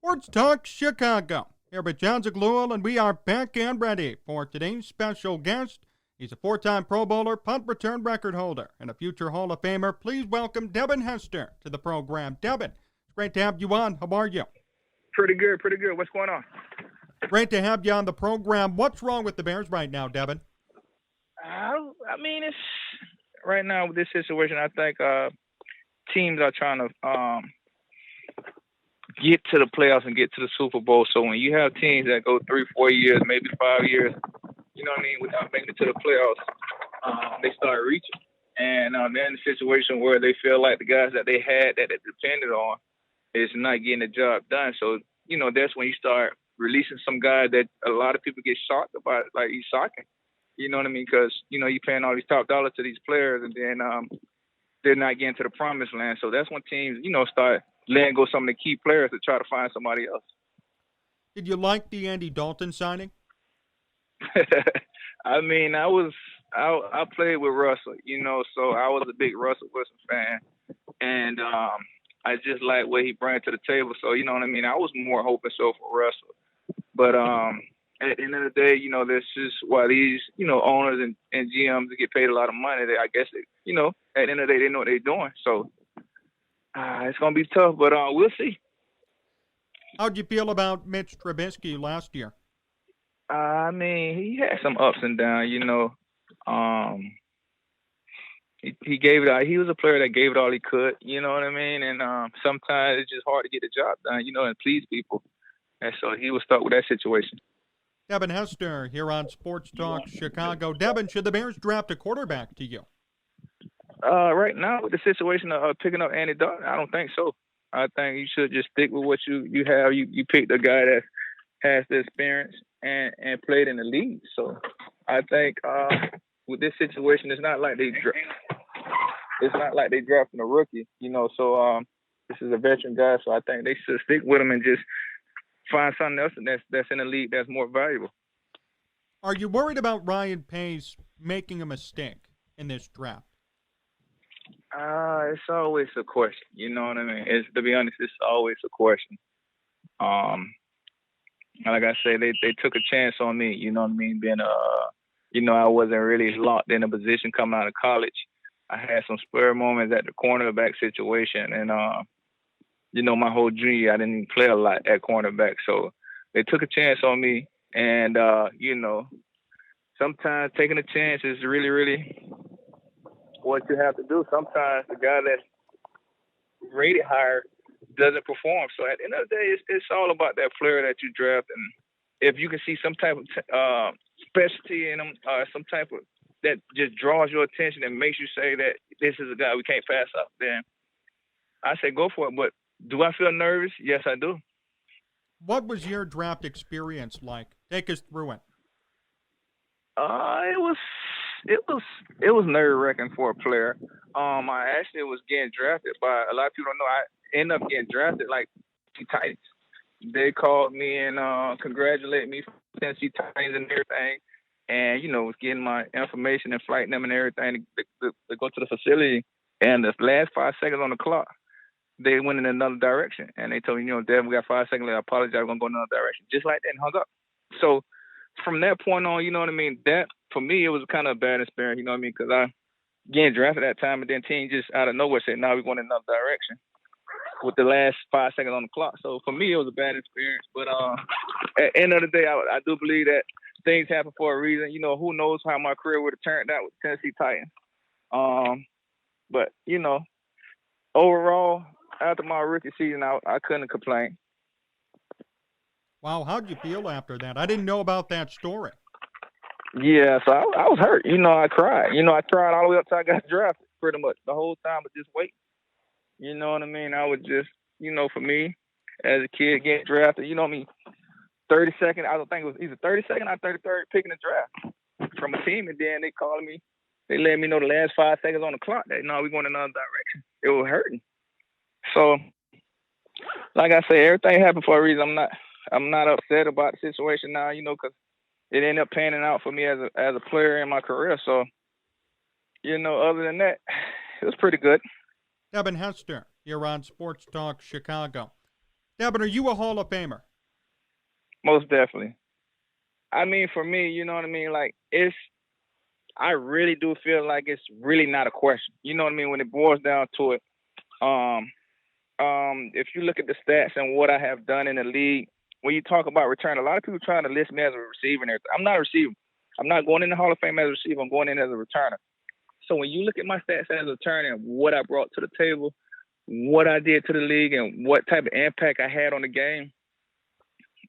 Sports Talk Chicago. Here with Jon Zaghloul, and we are back and ready for today's special guest. He's a four-time Pro Bowler, punt return record holder, and a future Hall of Famer. Please welcome Devin Hester to the program. Devin, it's great to have you on. How are you? Pretty good. What's going on? Great to have you on the program. What's wrong with the Bears right now, Devin? I mean, it's right now with this situation. I think teams are trying to get to the playoffs and get to the Super Bowl. So when you have teams that go 3-4 years, maybe 5 years, you know what I mean, without making it to the playoffs, they start reaching. And they're in a situation where they feel like the guys that they had that they depended on is not getting the job done. So, you know, that's when you start releasing some guy that a lot of people get shocked about, like he's shocking. You know what I mean? Because, you know, you're paying all these top dollars to these players, and then they're not getting to the promised land. So that's when teams, you know, start letting go some of the key players to try to find somebody else. Did you like the Andy Dalton signing? I mean, I played with Russell, you know, so I was a big Russell Wilson fan. And I just like what he brought to the table. So, you know what I mean? I was more hoping so for Russell. But at the end of the day, you know, that's just why these, you know, owners and GMs get paid a lot of money. I guess, you know, at the end of the day, they know what they're doing. So it's going to be tough, but we'll see. How'd you feel about Mitch Trubisky last year? I mean, he had some ups and downs, you know. He gave it out. He was a player that gave it all he could, you know what I mean? And sometimes it's just hard to get the job done, you know, and please people. And so he was stuck with that situation. Devin Hester here on Sports Talk Chicago. Devin, should the Bears draft a quarterback to you? Right now, with the situation of picking up Andy Dalton, I don't think so. I think you should just stick with what you have. You picked a guy that has the experience and played in the league. So I think with this situation, it's not like they drafting a rookie, you know. So this is a veteran guy, so I think they should stick with him and just find something else that's in the league that's more valuable. Are you worried about Ryan Pace making a mistake in this draft? It's always a question. You know what I mean? To be honest, it's always a question. Like I say, they took a chance on me. You know what I mean? Being you know, I wasn't really locked in a position coming out of college. I had some spur moments at the cornerback situation, and you know, my whole junior year, I didn't even play a lot at cornerback. So they took a chance on me, and you know, sometimes taking a chance is really, really what you have to do. Sometimes the guy that's rated higher doesn't perform. So at the end of the day, it's all about that player that you draft, and if you can see some type of specialty in them, some type of that just draws your attention and makes you say that this is a guy we can't pass up, then I say go for it. But do I feel nervous? Yes, I do. What was your draft experience like? Take us through it. It was nerve-wracking for a player. I actually was getting drafted by, a lot of people don't know, I ended up getting drafted like the Titans. They called me and congratulated me for Tennessee Titans and everything, and you know, was getting my information and flight them and everything to go to the facility. And the last 5 seconds on the clock, they went in another direction, and they told me, you know, Devin, we got 5 seconds left. I apologize, we're gonna go in another direction, just like that, and hung up. So from that point on, you know what I mean, that for me it was kind of a bad experience, you know what I mean, because I getting drafted at that time, and then team just out of nowhere said, "Now we're going in another direction," with the last 5 seconds on the clock. So for me, it was a bad experience. But at the end of the day, I do believe that things happen for a reason. You know, who knows how my career would have turned out with Tennessee Titans. But, you know, overall, after my rookie season, I couldn't complain. Wow, how'd you feel after that? I didn't know about that story. Yeah, so I was hurt. You know, I cried. You know, I cried all the way up till I got drafted pretty much. The whole time I just waiting. You know what I mean? I would just, you know, for me, as a kid getting drafted, you know what I mean, 32nd, I don't think it was either 32nd or 33rd picking the draft from a team, and then they called me. They let me know the last 5 seconds on the clock that, no, we're going in another direction. It was hurting. So, like I say, everything happened for a reason. I'm not upset about the situation now, you know, because it ended up panning out for me as a player in my career. So, you know, other than that, it was pretty good. Devin Hester here on Sports Talk Chicago. Devin, are you a Hall of Famer? Most definitely. I mean, for me, you know what I mean? Like, I really do feel like it's really not a question. You know what I mean? When it boils down to it, if you look at the stats and what I have done in the league, when you talk about return, a lot of people trying to list me as a receiver and everything. I'm not a receiver. I'm not going in the Hall of Fame as a receiver. I'm going in as a returner. So when you look at my stats as a returner and what I brought to the table, what I did to the league, and what type of impact I had on the game,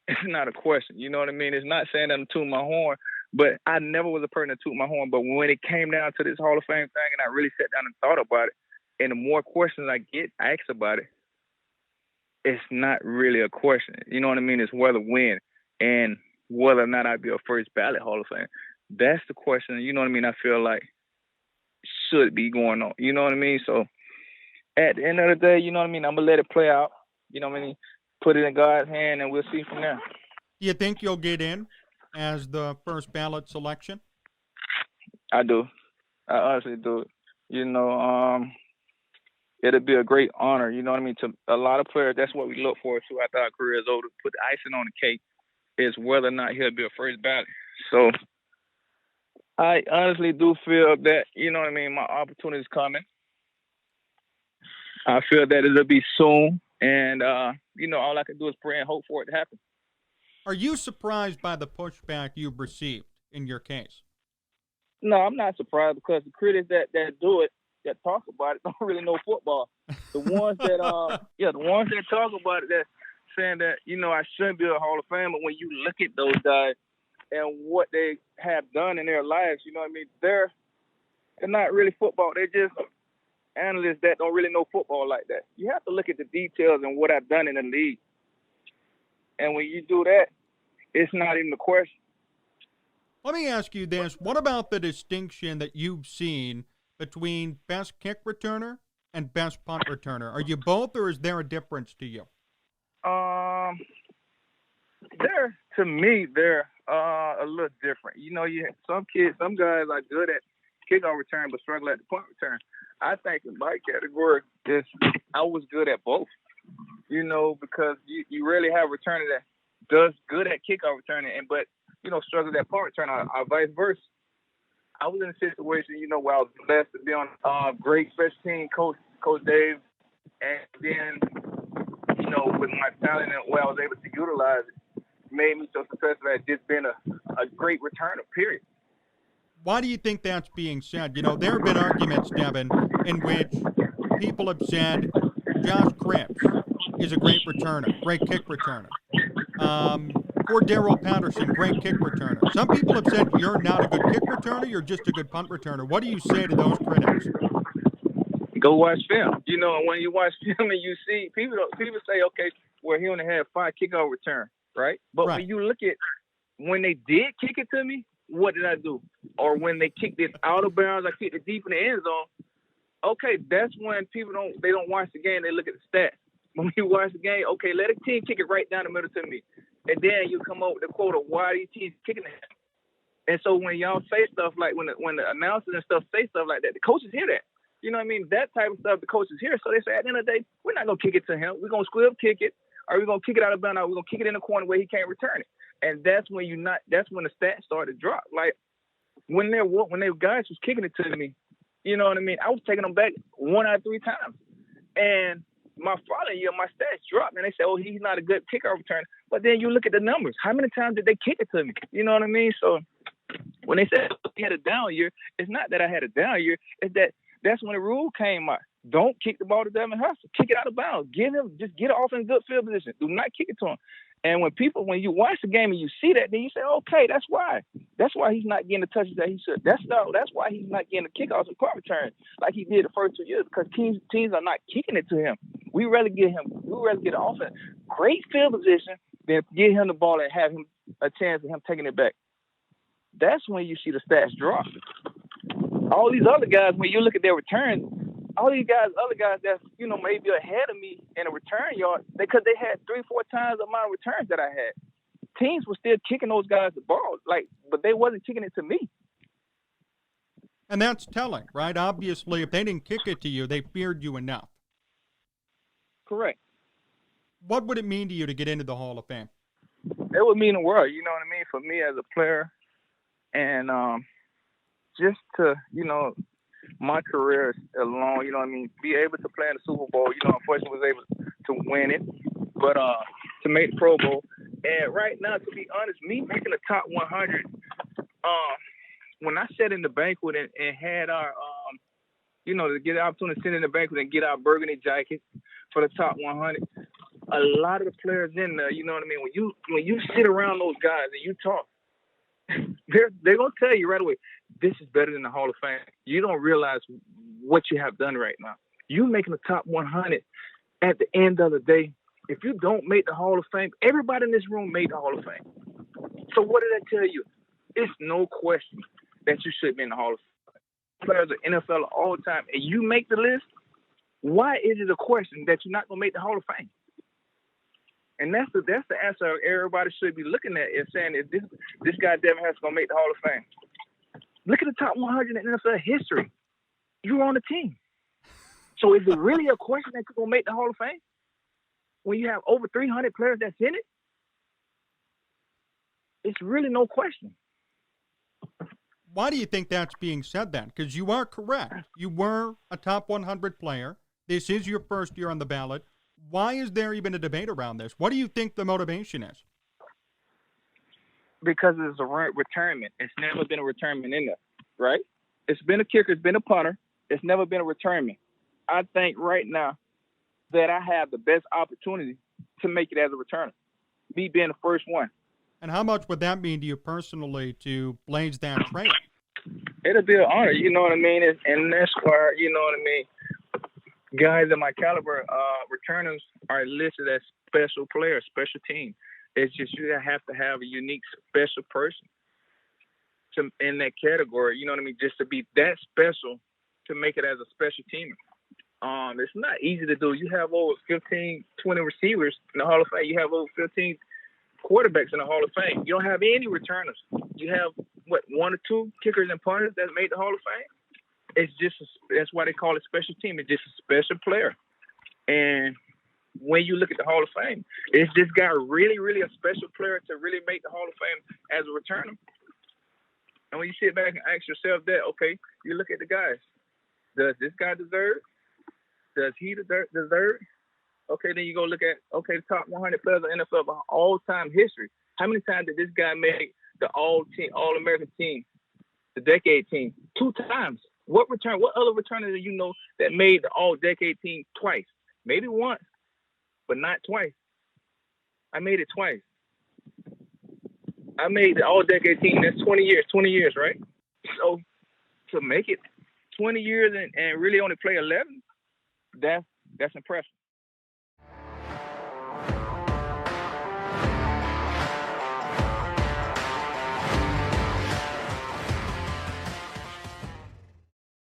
it's not a question. You know what I mean? It's not saying that I'm tooting my horn, but I never was a person to toot my horn. But when it came down to this Hall of Fame thing and I really sat down and thought about it, and the more questions I get asked about it, it's not really a question. You know what I mean? It's whether when and whether or not I'd be a first ballot Hall of Fame. That's the question, you know what I mean, I feel like should be going on. You know what I mean? So at the end of the day, you know what I mean, I'm going to let it play out. You know what I mean? Put it in God's hand and we'll see from there. Do you think you'll get in as the first ballot selection? I do. I honestly do. You know, it'll be a great honor, you know what I mean, to a lot of players. That's what we look forward to after our career is over. Put the icing on the cake is whether or not he'll be a first ballot. So I honestly do feel that, you know what I mean, my opportunity is coming. I feel that it'll be soon. And, you know, all I can do is pray and hope for it to happen. Are you surprised by the pushback you've received in your case? No, I'm not surprised because the critics that do it, that talk about it, don't really know football. The ones that, the ones that talk about it, that saying that, you know, I shouldn't be a Hall of Famer. When you look at those guys and what they have done in their lives, you know what I mean, they're not really football. They're just analysts that don't really know football like that. You have to look at the details and what I've done in the league. And when you do that, it's not even a question. Let me ask you this. What about the distinction that you've seen between best kick returner and best punt returner? Are you both, or is there a difference to you? To me, they're a little different. You know, some guys are good at kickoff return but struggle at the punt return. I think in my category, I was good at both. You know, because you rarely have a returner that does good at kickoff returning, but you know, struggles at punt return, or vice versa. I was in a situation, you know, where I was blessed to be on great special team coach Dave, and then, you know, with my talent and where I was able to utilize it, made me so successful at just being a great returner, period. Why do you think that's being said? You know, there have been arguments, Devin, in which people have said Josh Cripps is a great returner, great kick returner. Cordero Patterson, great kick returner. Some people have said you're not a good kick returner, you're just a good punt returner. What do you say to those critics? Go watch film. You know, when you watch film and you see, people say, okay, well, he only had 5 kickoff return, right? But when you look at when they did kick it to me, what did I do? Or when they kicked it out of bounds, I kicked it deep in the end zone. Okay, that's when people don't watch the game, they look at the stats. When you watch the game, okay, let a team kick it right down the middle to me. And then you come up with the quote of why these teams kicking it. And so when y'all say stuff like, when the announcers and stuff say stuff like that, the coaches hear that. You know what I mean? That type of stuff the coaches hear. So they say, at the end of the day, we're not going to kick it to him. We're going to squib kick it, or we're going to kick it out of bounds, or we're going to kick it in the corner where he can't return it. And that's when that's when the stats started to drop. Like, when they guys was kicking it to me, you know what I mean? I was taking them back 1 out of 3 times. And my following year, my stats dropped, and they said, oh, he's not a good kickoff returner. But then you look at the numbers. How many times did they kick it to me? You know what I mean? So when they said he had a down year, it's not that I had a down year. It's that's when the rule came out. Don't kick the ball to Devin Hester. Kick it out of bounds. Just get it off in good field position. Do not kick it to him. And when you watch the game and you see that, then you say, okay, that's why. That's why he's not getting the touches that he should. That's why he's not getting the kickoffs and punt returns like he did the first 2 years, because teams are not kicking it to him. We rather get an offense, great field position, than get him the ball and have him a chance of him taking it back. That's when you see the stats drop. All these other guys, when you look at their returns, other guys that's, you know, maybe ahead of me in a return yard, because they had 3-4 times the amount of returns that I had. Teams were still kicking those guys the ball, but they wasn't kicking it to me. And that's telling, right? Obviously, if they didn't kick it to you, they feared you enough. Correct. What would it mean to you to get into the Hall of Fame? It would mean the world, you know what I mean, for me as a player. And just to, my career alone, you know what I mean, be able to play in the Super Bowl, unfortunately was able to win it, but to make the Pro Bowl. And right now, to be honest, me making the top 100, when I sat in the banquet and had our, to get the opportunity to sit in the banquet and get our burgundy jackets for the top 100, a lot of the players in there, you know what I mean, when you sit around those guys and you talk, they're going to tell you right away, this is better than the Hall of Fame. You don't realize what you have done right now. You making the top 100 at the end of the day. If you don't make the Hall of Fame, everybody in this room made the Hall of Fame. So what did I tell you? It's no question that you should be in the Hall of Fame. Players of NFL all the time, and you make the list, why is it a question that you're not going to make the Hall of Fame? And that's the answer everybody should be looking at, is saying, is this guy Devin Hester going to make the Hall of Fame? Look at the top 100 in NFL history. You were on the team. So is it really a question that you're going to make the Hall of Fame when you have over 300 players that's in it? It's really no question. Why do you think that's being said then? Because you are correct. You were a top 100 player. This is your first year on the ballot. Why is there even a debate around this? What do you think the motivation is? Because it's a retirement. It's never been a retirement in there, right? It's been a kicker. It's been a punter. It's never been a retirement. I think right now that I have the best opportunity to make it as a returner, me being the first one. And how much would that mean to you personally to blaze that trail? It'll be an honor, you know what I mean? And that's why, you know what I mean, guys of my caliber, returners are listed as special players, special team. It's just you have to have a unique, special person in that category, you know what I mean, just to be that special to make it as a special teamer. It's not easy to do. You have over 15, 20 receivers in the Hall of Fame. You have over 15 quarterbacks in the Hall of Fame. You don't have any returners. You have, one or two kickers and punters that made the Hall of Fame? It's just, that's why they call it special team. It's just a special player. And when you look at the Hall of Fame, is this guy really, really a special player to really make the Hall of Fame as a returner? And when you sit back and ask yourself that, okay, you look at the guys. Does this guy deserve? Does he deserve? Okay, then you go look at, the top 100 players of NFL of all-time history. How many times did this guy make the All-American team, the decade team? 2 times. What other returner do you know that made the All-Decade team twice? Maybe once, but not twice. I made it twice. I made the All-Decade team. That's 20 years, right? So to make it 20 years and really only play 11, that's impressive.